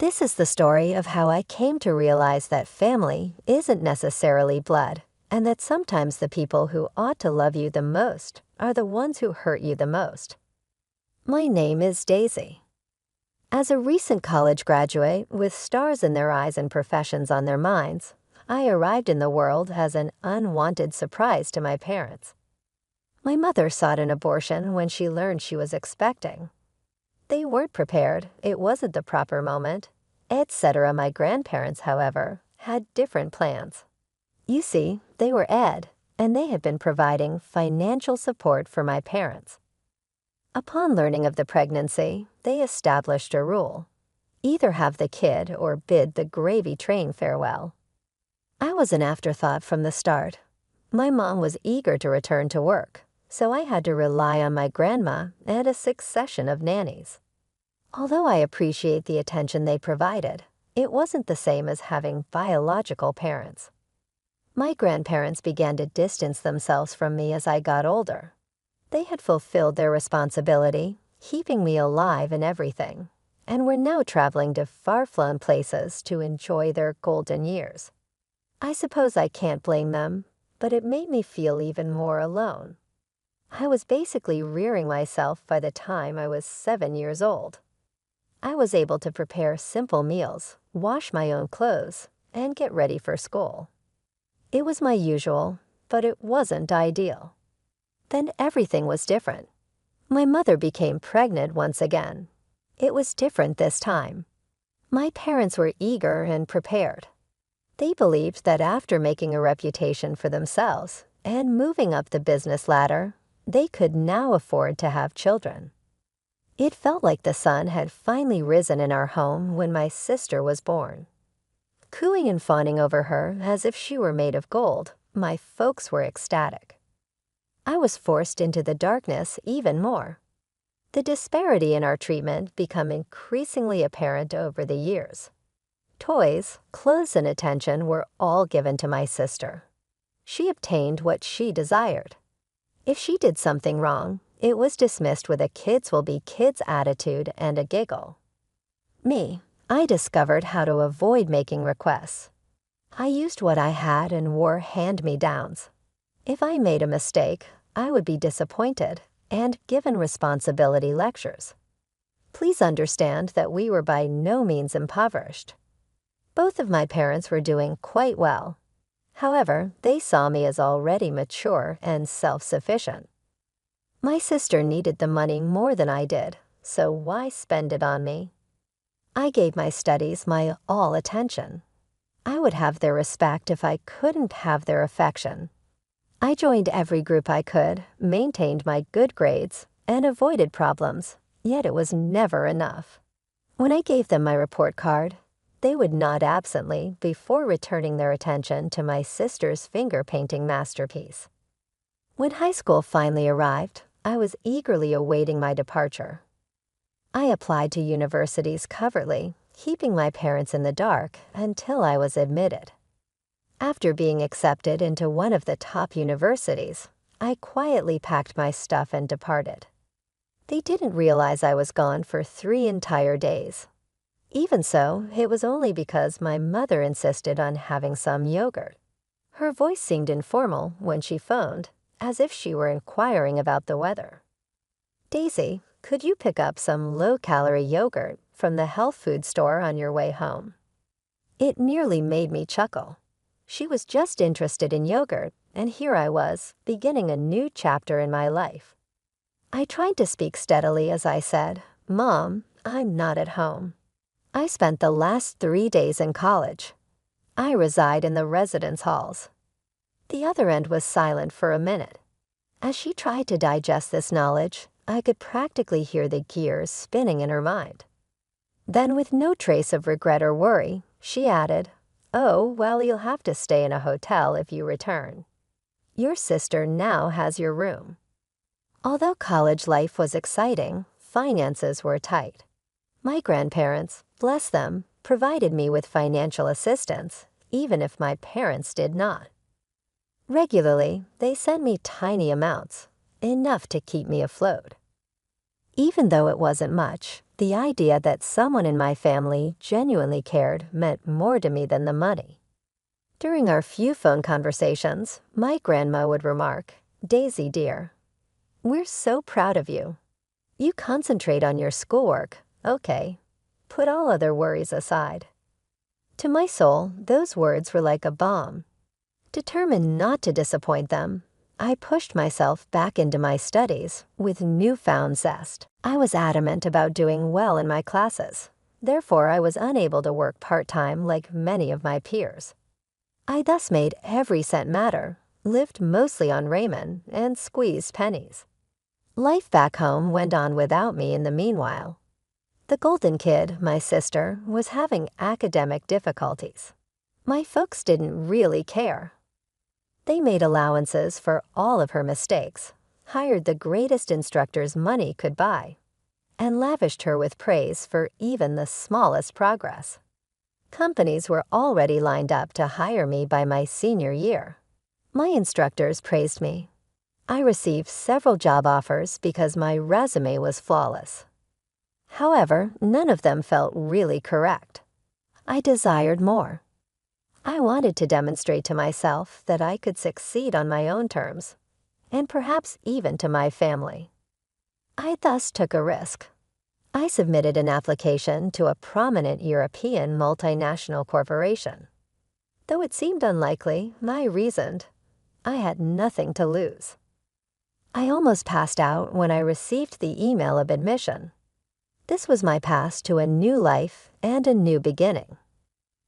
This is the story of how I came to realize that family isn't necessarily blood, and that sometimes the people who ought to love you the most are the ones who hurt you the most. My name is Daisy. As a recent college graduate with stars in their eyes and professions on their minds, I arrived in the world as an unwanted surprise to my parents. My mother sought an abortion when she learned she was expecting. They weren't prepared, it wasn't the proper moment, etc. My grandparents, however, had different plans. You see, they were Ed, and they had been providing financial support for my parents. Upon learning of the pregnancy, they established a rule: either have the kid or bid the gravy train farewell. I was an afterthought from the start. My mom was eager to return to work, so I had to rely on my grandma and a succession of nannies. Although I appreciate the attention they provided, it wasn't the same as having biological parents. My grandparents began to distance themselves from me as I got older. They had fulfilled their responsibility, keeping me alive and everything, and were now traveling to far-flung places to enjoy their golden years. I suppose I can't blame them, but it made me feel even more alone. I was basically rearing myself by the time I was 7 years old. I was able to prepare simple meals, wash my own clothes, and get ready for school. It was my usual, but it wasn't ideal. Then everything was different. My mother became pregnant once again. It was different this time. My parents were eager and prepared. They believed that after making a reputation for themselves and moving up the business ladder, they could now afford to have children. It felt like the sun had finally risen in our home when my sister was born. Cooing and fawning over her as if she were made of gold, my folks were ecstatic. I was forced into the darkness even more. The disparity in our treatment became increasingly apparent over the years. Toys, clothes, and attention were all given to my sister. She obtained what she desired. If she did something wrong, it was dismissed with a kids will be kids attitude and a giggle. Me, I discovered how to avoid making requests. I used what I had and wore hand-me-downs. If I made a mistake, I would be disappointed and given responsibility lectures. Please understand that we were by no means impoverished. Both of my parents were doing quite well. However, they saw me as already mature and self-sufficient. My sister needed the money more than I did, so why spend it on me? I gave my studies my all attention. I would have their respect if I couldn't have their affection. I joined every group I could, maintained my good grades, and avoided problems, yet it was never enough. When I gave them my report card, they would nod absently before returning their attention to my sister's finger-painting masterpiece. When high school finally arrived, I was eagerly awaiting my departure. I applied to universities covertly, keeping my parents in the dark until I was admitted. After being accepted into one of the top universities, I quietly packed my stuff and departed. They didn't realize I was gone for 3 entire days. Even so, it was only because my mother insisted on having some yogurt. Her voice seemed informal when she phoned, as if she were inquiring about the weather. "Daisy, could you pick up some low-calorie yogurt from the health food store on your way home?" It nearly made me chuckle. She was just interested in yogurt, and here I was, beginning a new chapter in my life. I tried to speak steadily as I said, "Mom, I'm not at home. I spent the last 3 days in college. I reside in the residence halls." The other end was silent for a minute. As she tried to digest this knowledge, I could practically hear the gears spinning in her mind. Then, with no trace of regret or worry, she added, "Oh, well, you'll have to stay in a hotel if you return. Your sister now has your room." Although college life was exciting, finances were tight. My grandparents, bless them, provided me with financial assistance, even if my parents did not. Regularly, they sent me tiny amounts, enough to keep me afloat. Even though it wasn't much, The idea that someone in my family genuinely cared meant more to me than the money. During our few phone conversations, my grandma would remark, "Daisy, dear, we're so proud of you. You concentrate on your schoolwork, okay. Put all other worries aside." To my soul, those words were like a balm. Determined not to disappoint them, I pushed myself back into my studies with newfound zest. I was adamant about doing well in my classes. Therefore, I was unable to work part-time like many of my peers. I thus made every cent matter, lived mostly on ramen, and squeezed pennies. Life back home went on without me in the meanwhile. The golden kid, my sister, was having academic difficulties. My folks didn't really care. They made allowances for all of her mistakes, hired the greatest instructors money could buy, and lavished her with praise for even the smallest progress. Companies were already lined up to hire me by my senior year. My instructors praised me. I received several job offers because my resume was flawless. However, none of them felt really correct. I desired more. I wanted to demonstrate to myself that I could succeed on my own terms, and perhaps even to my family. I thus took a risk. I submitted an application to a prominent European multinational corporation. Though it seemed unlikely, I reasoned. I had nothing to lose. I almost passed out when I received the email of admission. This was my pass to a new life and a new beginning.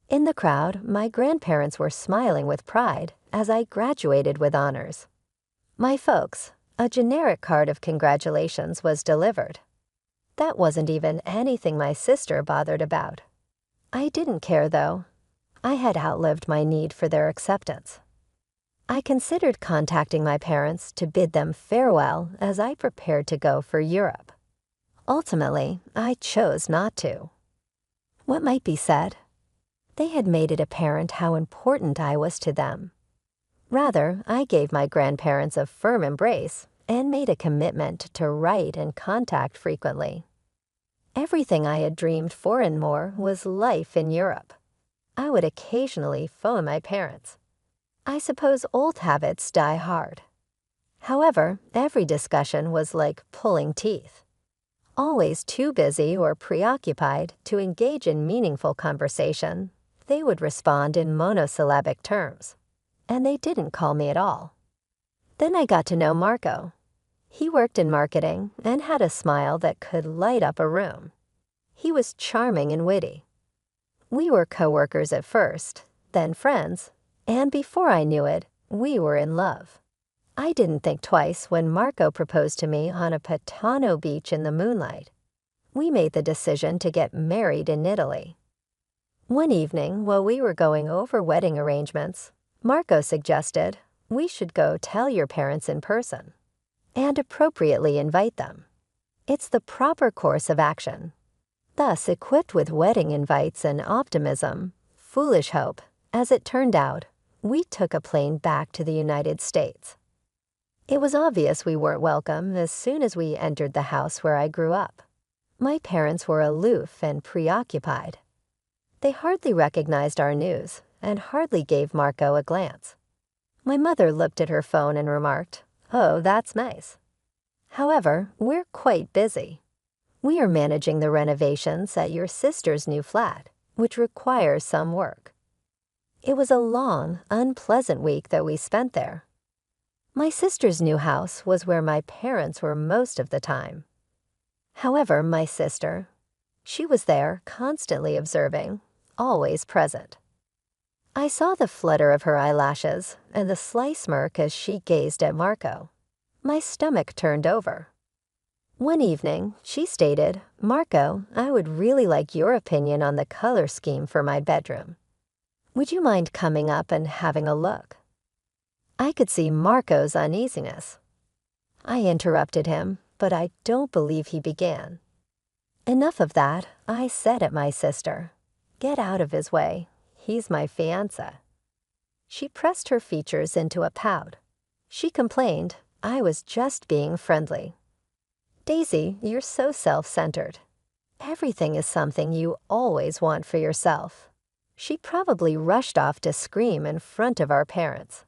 In the crowd, my grandparents were smiling with pride as I graduated with honors. My folks, a generic card of congratulations was delivered. That wasn't even anything my sister bothered about. I didn't care, though. I had outlived my need for their acceptance. I considered contacting my parents to bid them farewell as I prepared to go for Europe. Ultimately, I chose not to. What might be said? They had made it apparent how important I was to them. Rather, I gave my grandparents a firm embrace and made a commitment to write and contact frequently. Everything I had dreamed for and more was life in Europe. I would occasionally phone my parents. I suppose old habits die hard. However, every discussion was like pulling teeth. Always too busy or preoccupied to engage in meaningful conversation, they would respond in monosyllabic terms, and they didn't call me at all. Then I got to know Marco. He worked in marketing and had a smile that could light up a room. He was charming and witty. We were co-workers at first, then friends, and before I knew it, we were in love. I didn't think twice when Marco proposed to me on a Patano beach in the moonlight. We made the decision to get married in Italy. One evening, while we were going over wedding arrangements, Marco suggested we should go tell your parents in person and appropriately invite them. It's the proper course of action. Thus, equipped with wedding invites and optimism, foolish hope, as it turned out, we took a plane back to the United States. It was obvious we weren't welcome as soon as we entered the house where I grew up. My parents were aloof and preoccupied. They hardly recognized our news and hardly gave Marco a glance. My mother looked at her phone and remarked, "Oh, that's nice." However, we're quite busy. We are managing the renovations at your sister's new flat, which requires some work. It was a long, unpleasant week that we spent there. My sister's new house was where my parents were most of the time. However, my sister, she was there, constantly observing, always present. I saw the flutter of her eyelashes and the sly smirk as she gazed at Marco. My stomach turned over. One evening, she stated, "Marco, I would really like your opinion on the color scheme for my bedroom. Would you mind coming up and having a look?" I could see Marco's uneasiness. I interrupted him, but I don't believe he began. "Enough of that," I said at my sister. "Get out of his way. He's my fiancé." She pressed her features into a pout. She complained I was just being friendly. "Daisy, you're so self-centered. Everything is something you always want for yourself. She probably rushed off to scream in front of our parents.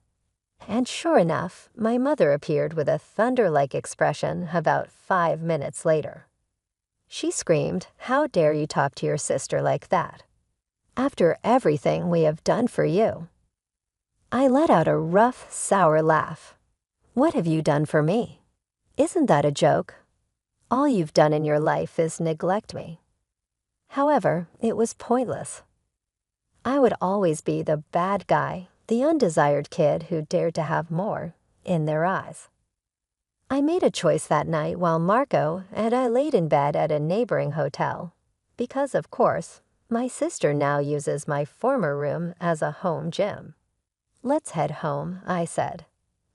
And sure enough, my mother appeared with a thunder-like expression about 5 minutes later. She screamed, "How dare you talk to your sister like that? After everything we have done for you." I let out a rough, sour laugh. "What have you done for me? Isn't that a joke? All you've done in your life is neglect me." However, it was pointless. I would always be the bad guy, the undesired kid who dared to have more in their eyes. I made a choice that night while Marco and I laid in bed at a neighboring hotel, because, of course, my sister now uses my former room as a home gym. "Let's head home," I said.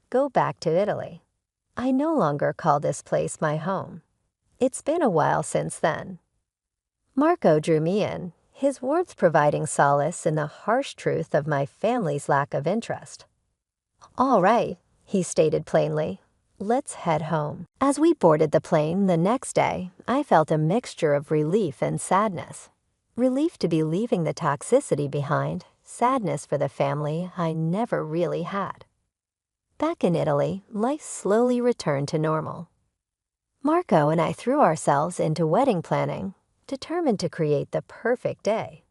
"Go back to Italy." I no longer call this place my home. It's been a while since then. Marco drew me in, his warmth providing solace in the harsh truth of my family's lack of interest. "All right," he stated plainly. "Let's head home." As we boarded the plane the next day, I felt a mixture of relief and sadness. Relief to be leaving the toxicity behind, sadness for the family I never really had. Back in Italy, life slowly returned to normal. Marco and I threw ourselves into wedding planning, determined to create the perfect day.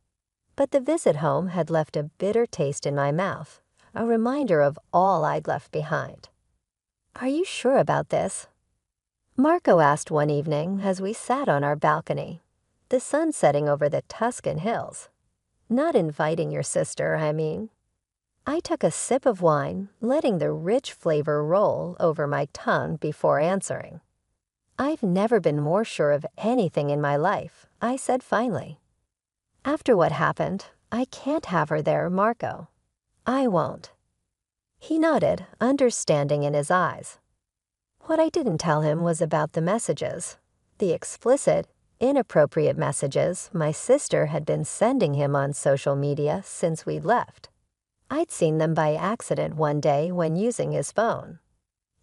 But the visit home had left a bitter taste in my mouth, a reminder of all I'd left behind. "Are you sure about this?" Marco asked one evening as we sat on our balcony, the sun setting over the Tuscan hills. "Not inviting your sister, I mean." I took a sip of wine, letting the rich flavor roll over my tongue before answering. "I've never been more sure of anything in my life," I said finally. "After what happened, I can't have her there, Marco. I won't." He nodded, understanding in his eyes. What I didn't tell him was about the messages, the explicit, inappropriate messages my sister had been sending him on social media since we'd left. I'd seen them by accident one day when using his phone.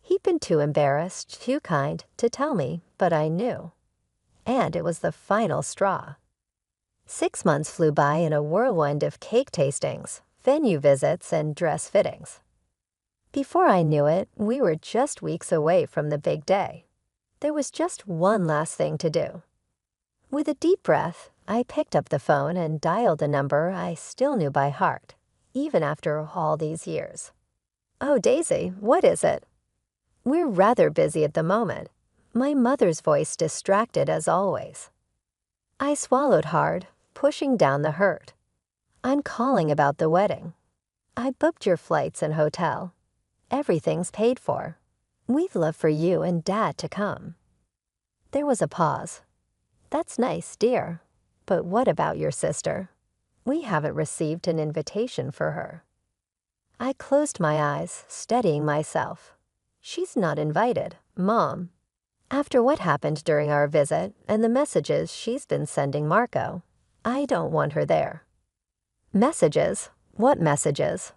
He'd been too embarrassed, too kind, to tell me, but I knew. And it was the final straw. 6 months flew by in a whirlwind of cake tastings, venue visits, and dress fittings. Before I knew it, we were just weeks away from the big day. There was just one last thing to do. With a deep breath, I picked up the phone and dialed a number I still knew by heart, even after all these years. "Oh, Daisy, what is it?" "We're rather busy at the moment." My mother's voice distracted as always. I swallowed hard, pushing down the hurt. "I'm calling about the wedding. I booked your flights and hotel. Everything's paid for. We'd love for you and Dad to come." There was a pause. "That's nice, dear. But what about your sister? We haven't received an invitation for her." I closed my eyes, steadying myself. "She's not invited, Mom. After what happened during our visit and the messages she's been sending Marco, I don't want her there." "Messages? What messages?"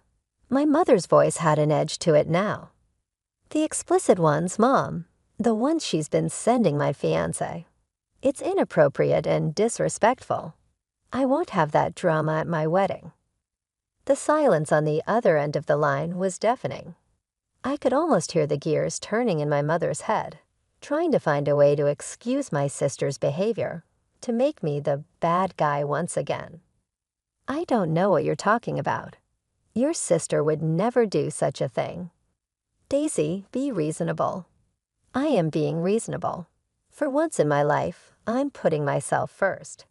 My mother's voice had an edge to it now. "The explicit ones, Mom. The ones she's been sending my fiancé. It's inappropriate and disrespectful. I won't have that drama at my wedding." The silence on the other end of the line was deafening. I could almost hear the gears turning in my mother's head, trying to find a way to excuse my sister's behavior, to make me the bad guy once again. "I don't know what you're talking about. Your sister would never do such a thing. Daisy, be reasonable." I am being reasonable. For once in my life, I'm putting myself first.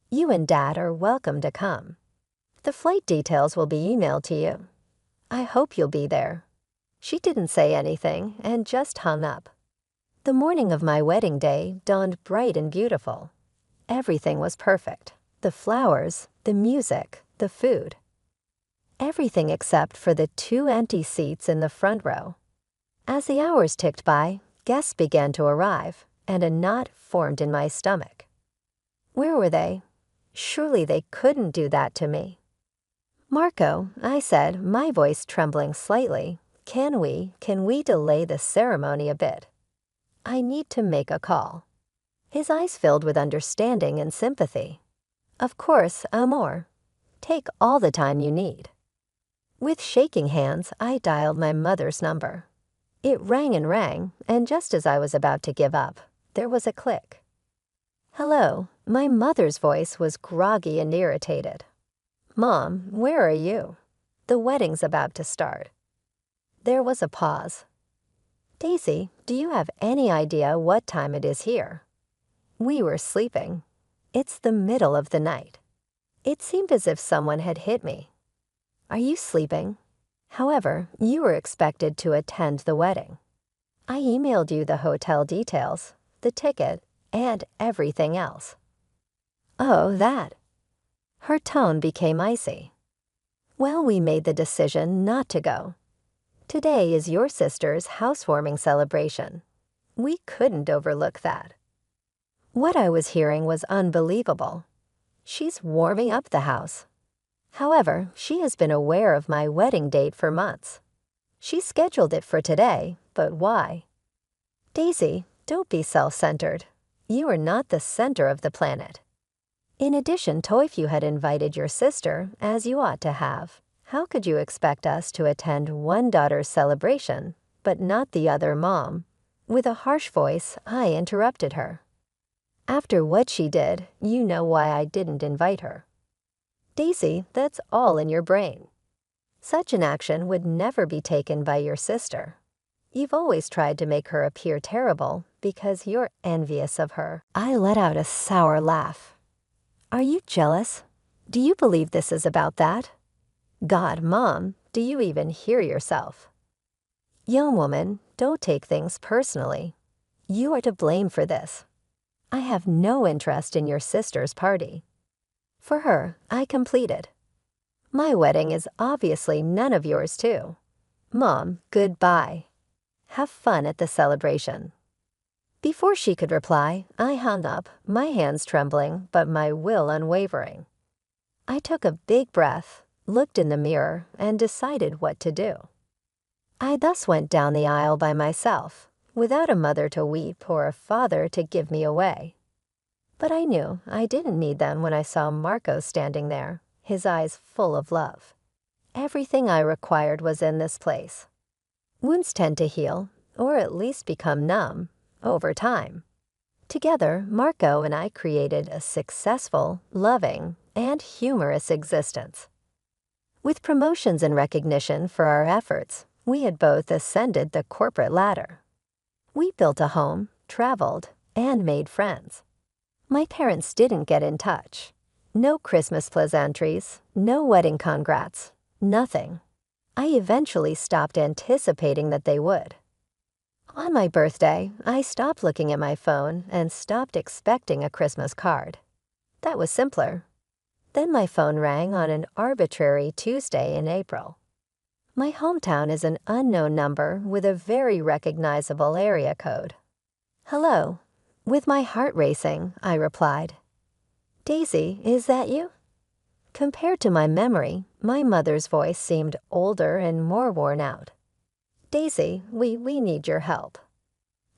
You and Dad are welcome to come. The flight details will be emailed to you. I hope you'll be there." She didn't say anything and just hung up. The morning of my wedding day dawned bright and beautiful. Everything was perfect. The flowers, the music, the food. Everything except for the 2 empty seats in the front row. As the hours ticked by, guests began to arrive, and a knot formed in my stomach. Where were they? Surely they couldn't do that to me. "Marco," I said, my voice trembling slightly, can we delay the ceremony a bit? I need to make a call." His eyes filled with understanding and sympathy. Of course, amor. Take all the time you need. With shaking hands, I dialed my mother's number. It rang, and just as I was about to give up, there was a click. Hello, my mother's voice was groggy and irritated. Mom, where are you? The wedding's about to start. There was a pause. Daisy, do you have any idea what time it is here? We were sleeping. It's the middle of the night. It seemed as if someone had hit me. Are you sleeping? However, you were expected to attend the wedding. I emailed you the hotel details, the ticket, and everything else. Oh, that. Her tone became icy. Well, we made the decision not to go. Today is your sister's housewarming celebration. We couldn't overlook that. What I was hearing was unbelievable. She's warming up the house. However, she has been aware of my wedding date for months. She scheduled it for today, but why? Daisy, don't be self-centered. You are not the center of the planet. In addition, Toifu had invited your sister, as you ought to have. How could you expect us to attend one daughter's celebration, but not the other, Mom? With a harsh voice, I interrupted her. After what she did, you know why I didn't invite her. Daisy, that's all in your brain. Such an action would never be taken by your sister. You've always tried to make her appear terrible because you're envious of her. I let out a sour laugh. Are you jealous? Do you believe this is about that? God, Mom, do you even hear yourself? Young woman, don't take things personally. You are to blame for this. I have no interest in your sister's party. For her, I completed. My wedding is obviously none of yours too. Mom, goodbye. Have fun at the celebration. Before she could reply, I hung up, my hands trembling, but my will unwavering. I took a big breath, looked in the mirror, and decided what to do. I thus went down the aisle by myself, without a mother to weep or a father to give me away. But I knew I didn't need them when I saw Marco standing there, his eyes full of love. Everything I required was in this place. Wounds tend to heal, or at least become numb, over time. Together, Marco and I created a successful, loving, and humorous existence. With promotions and recognition for our efforts, we had both ascended the corporate ladder. We built a home, traveled, and made friends. My parents didn't get in touch. No Christmas pleasantries, no wedding congrats, nothing. I eventually stopped anticipating that they would. On my birthday, I stopped looking at my phone and stopped expecting a Christmas card. That was simpler. Then my phone rang on an arbitrary Tuesday in April. My hometown is an unknown number with a very recognizable area code. Hello. With my heart racing, I replied. Daisy, is that you? Compared to my memory, my mother's voice seemed older and more worn out. Daisy, we need your help.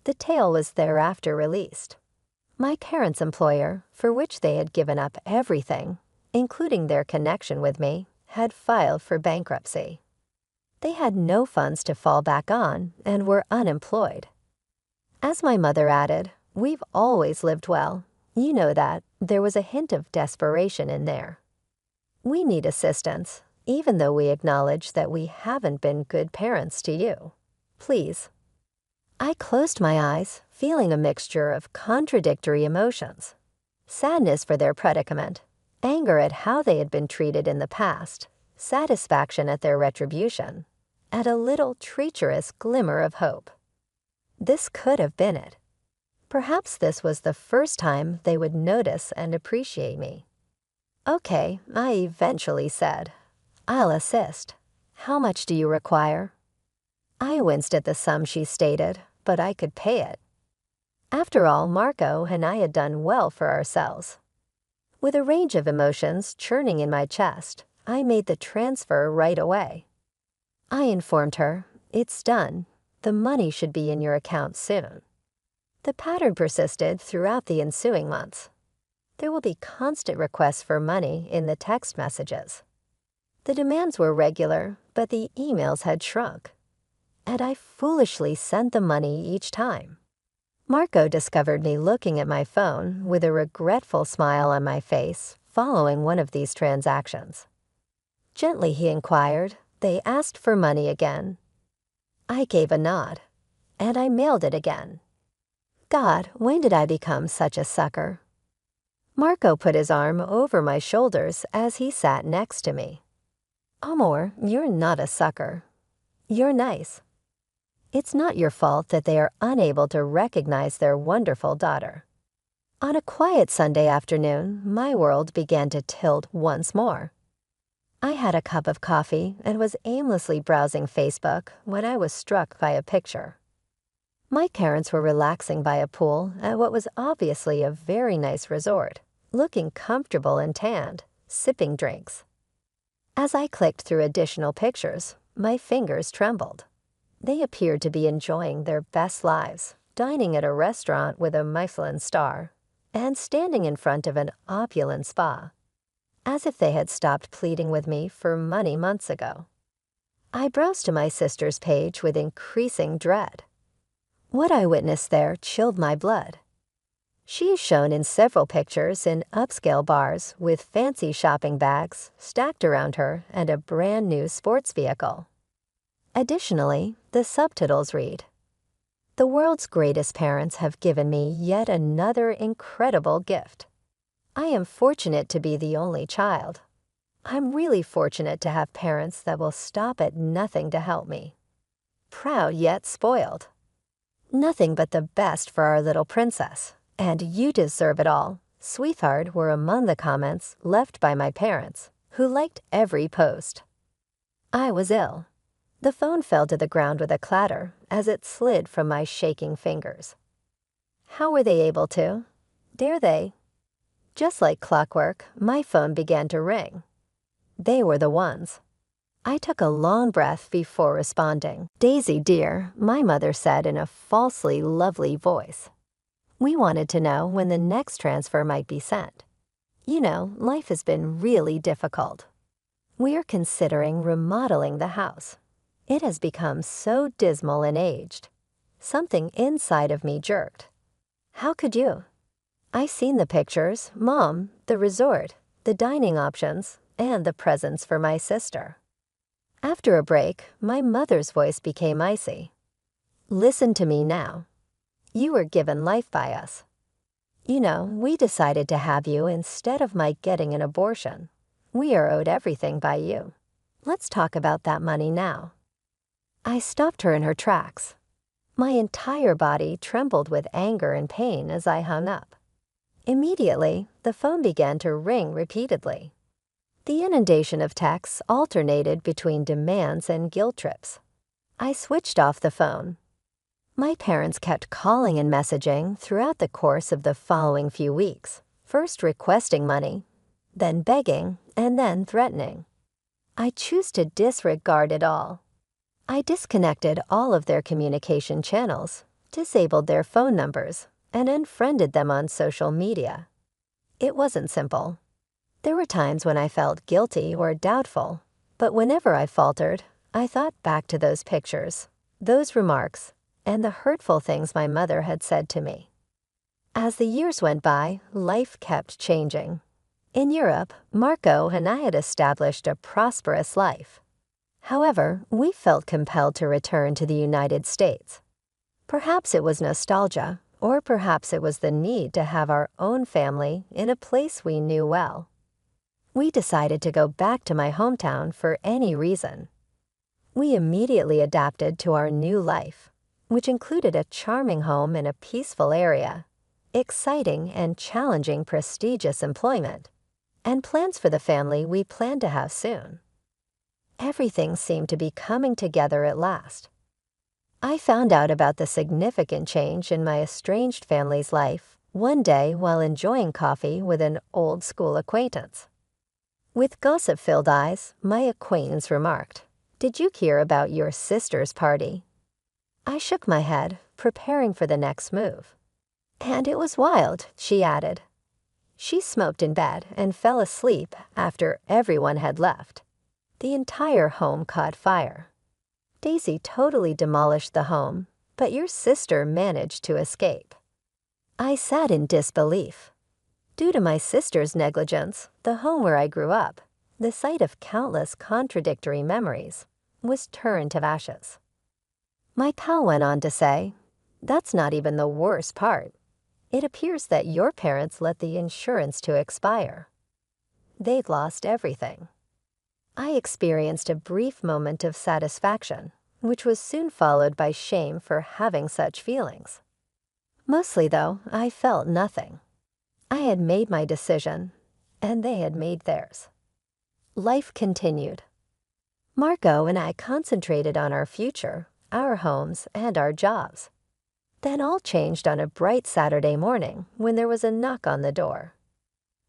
The tale was thereafter released. My parents' employer, for which they had given up everything, including their connection with me, had filed for bankruptcy. They had no funds to fall back on and were unemployed. As my mother added, we've always lived well. You know that. There was a hint of desperation in there. We need assistance, even though we acknowledge that we haven't been good parents to you. Please. I closed my eyes, feeling a mixture of contradictory emotions. Sadness for their predicament, anger at how they had been treated in the past, satisfaction at their retribution, and a little treacherous glimmer of hope. This could have been it. Perhaps this was the first time they would notice and appreciate me. Okay, I eventually said, I'll assist. How much do you require? I winced at the sum she stated, but I could pay it. After all, Marco and I had done well for ourselves. With a range of emotions churning in my chest, I made the transfer right away. I informed her, it's done. The money should be in your account soon. The pattern persisted throughout the ensuing months. There will be constant requests for money in the text messages. The demands were regular, but the emails had shrunk, and I foolishly sent the money each time. Marco discovered me looking at my phone with a regretful smile on my face following one of these transactions. Gently he inquired, "They asked for money again." I gave a nod, and I mailed it again. God, when did I become such a sucker? Marco put his arm over my shoulders as he sat next to me. Amor, you're not a sucker. You're nice. It's not your fault that they are unable to recognize their wonderful daughter. On a quiet Sunday afternoon, my world began to tilt once more. I had a cup of coffee and was aimlessly browsing Facebook when I was struck by a picture. My parents were relaxing by a pool at what was obviously a very nice resort, looking comfortable and tanned, sipping drinks. As I clicked through additional pictures, my fingers trembled. They appeared to be enjoying their best lives, dining at a restaurant with a Michelin star, and standing in front of an opulent spa, as if they had stopped pleading with me for money months ago. I browsed to my sister's page with increasing dread. What I witnessed there chilled my blood. She is shown in several pictures in upscale bars with fancy shopping bags stacked around her and a brand new sports vehicle. Additionally, the subtitles read, "The world's greatest parents have given me yet another incredible gift. I am fortunate to be the only child. I'm really fortunate to have parents that will stop at nothing to help me. Proud yet spoiled. Nothing but the best for our little princess, and you deserve it all, sweetheart," were among the comments left by my parents, who liked every post. I was ill. The phone fell to the ground with a clatter as it slid from my shaking fingers. How were they able to? Dare they? Just like clockwork, my phone began to ring. They were the ones. I took a long breath before responding. "Daisy, dear," my mother said in a falsely lovely voice. "We wanted to know when the next transfer might be sent. You know, life has been really difficult. We're considering remodeling the house. It has become so dismal and aged." Something inside of me jerked. How could you? I seen the pictures, Mom, the resort, the dining options, and the presents for my sister. After a break, my mother's voice became icy. "Listen to me now. You were given life by us. You know, we decided to have you instead of my getting an abortion. We are owed everything by you. Let's talk about that money now." I stopped her in her tracks. My entire body trembled with anger and pain as I hung up. Immediately, the phone began to ring repeatedly. The inundation of texts alternated between demands and guilt trips. I switched off the phone. My parents kept calling and messaging throughout the course of the following few weeks, first requesting money, then begging, and then threatening. I chose to disregard it all. I disconnected all of their communication channels, disabled their phone numbers, and unfriended them on social media. It wasn't simple. There were times when I felt guilty or doubtful, but whenever I faltered, I thought back to those pictures, those remarks, and the hurtful things my mother had said to me. As the years went by, life kept changing. In Europe, Marco and I had established a prosperous life. However, we felt compelled to return to the United States. Perhaps it was nostalgia, or perhaps it was the need to have our own family in a place we knew well. We decided to go back to my hometown for any reason. We immediately adapted to our new life, which included a charming home in a peaceful area, exciting and challenging prestigious employment, and plans for the family we planned to have soon. Everything seemed to be coming together at last. I found out about the significant change in my estranged family's life one day while enjoying coffee with an old school acquaintance. With gossip-filled eyes, my acquaintance remarked, "Did you hear about your sister's party?" I shook my head, preparing for the next move. And it was wild, she added. She smoked in bed and fell asleep after everyone had left. The entire home caught fire. Daisy totally demolished the home, but your sister managed to escape. I sat in disbelief. Due to my sister's negligence, the home where I grew up, the site of countless contradictory memories, was turned to ashes. My pal went on to say, "That's not even the worst part. It appears that your parents let the insurance to expire. They've lost everything." I experienced a brief moment of satisfaction, which was soon followed by shame for having such feelings. Mostly, though, I felt nothing. I had made my decision, and they had made theirs. Life continued. Marco and I concentrated on our future, our homes, and our jobs. Then all changed on a bright Saturday morning when there was a knock on the door.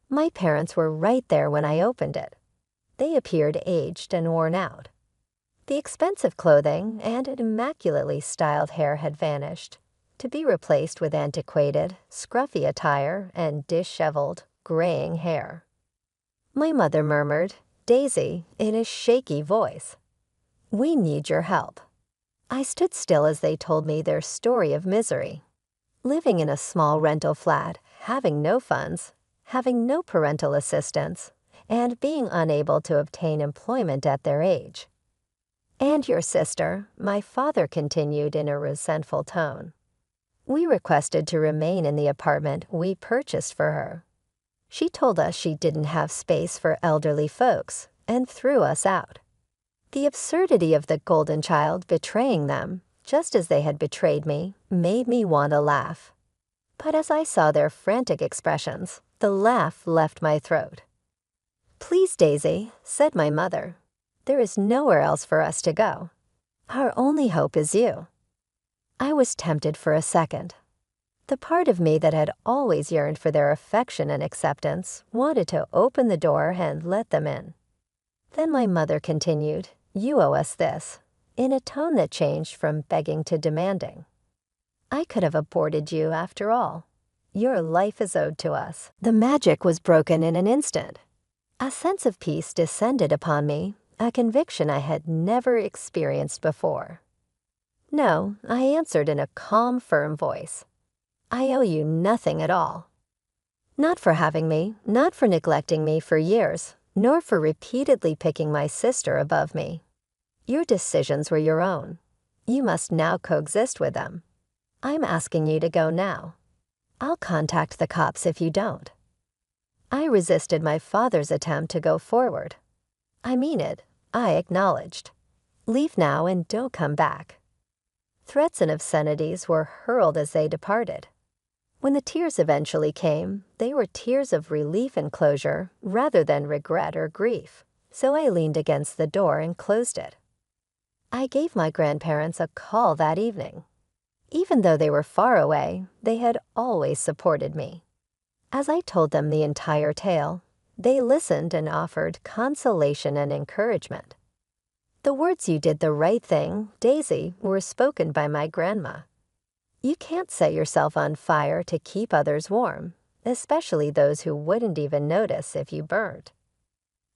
My parents were right there when I opened it. They appeared aged and worn out. The expensive clothing and immaculately styled hair had vanished, to be replaced with antiquated, scruffy attire and disheveled, graying hair. My mother murmured, "Daisy," in a shaky voice, "We need your help." I stood still as they told me their story of misery. Living in a small rental flat, having no funds, having no parental assistance, and being unable to obtain employment at their age. "And your sister," my father continued in a resentful tone. "We requested to remain in the apartment we purchased for her. She told us she didn't have space for elderly folks and threw us out. The absurdity of the golden child betraying them, just as they had betrayed me, made me want to laugh. But as I saw their frantic expressions, the laugh left my throat. "Please, Daisy," said my mother. "There is nowhere else for us to go. Our only hope is you." I was tempted for a second. The part of me that had always yearned for their affection and acceptance wanted to open the door and let them in. Then my mother continued, "You owe us this," in a tone that changed from begging to demanding. "I could have aborted you after all. Your life is owed to us." The magic was broken in an instant. A sense of peace descended upon me, a conviction I had never experienced before. "No," I answered in a calm, firm voice. "I owe you nothing at all. Not for having me, not for neglecting me for years, nor for repeatedly picking my sister above me. Your decisions were your own. You must now coexist with them. I'm asking you to go now. I'll contact the cops if you don't." I resisted my father's attempt to go forward. "I mean it," I acknowledged. "Leave now and don't come back." Threats and obscenities were hurled as they departed. When the tears eventually came, they were tears of relief and closure rather than regret or grief, so I leaned against the door and closed it. I gave my grandparents a call that evening. Even though they were far away, they had always supported me. As I told them the entire tale, they listened and offered consolation and encouragement. The words "you did the right thing, Daisy" were spoken by my grandma. You can't set yourself on fire to keep others warm, especially those who wouldn't even notice if you burned.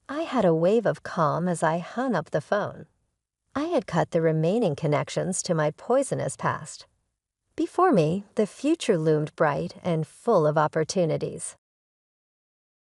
I had a wave of calm as I hung up the phone. I had cut the remaining connections to my poisonous past. Before me, the future loomed bright and full of opportunities.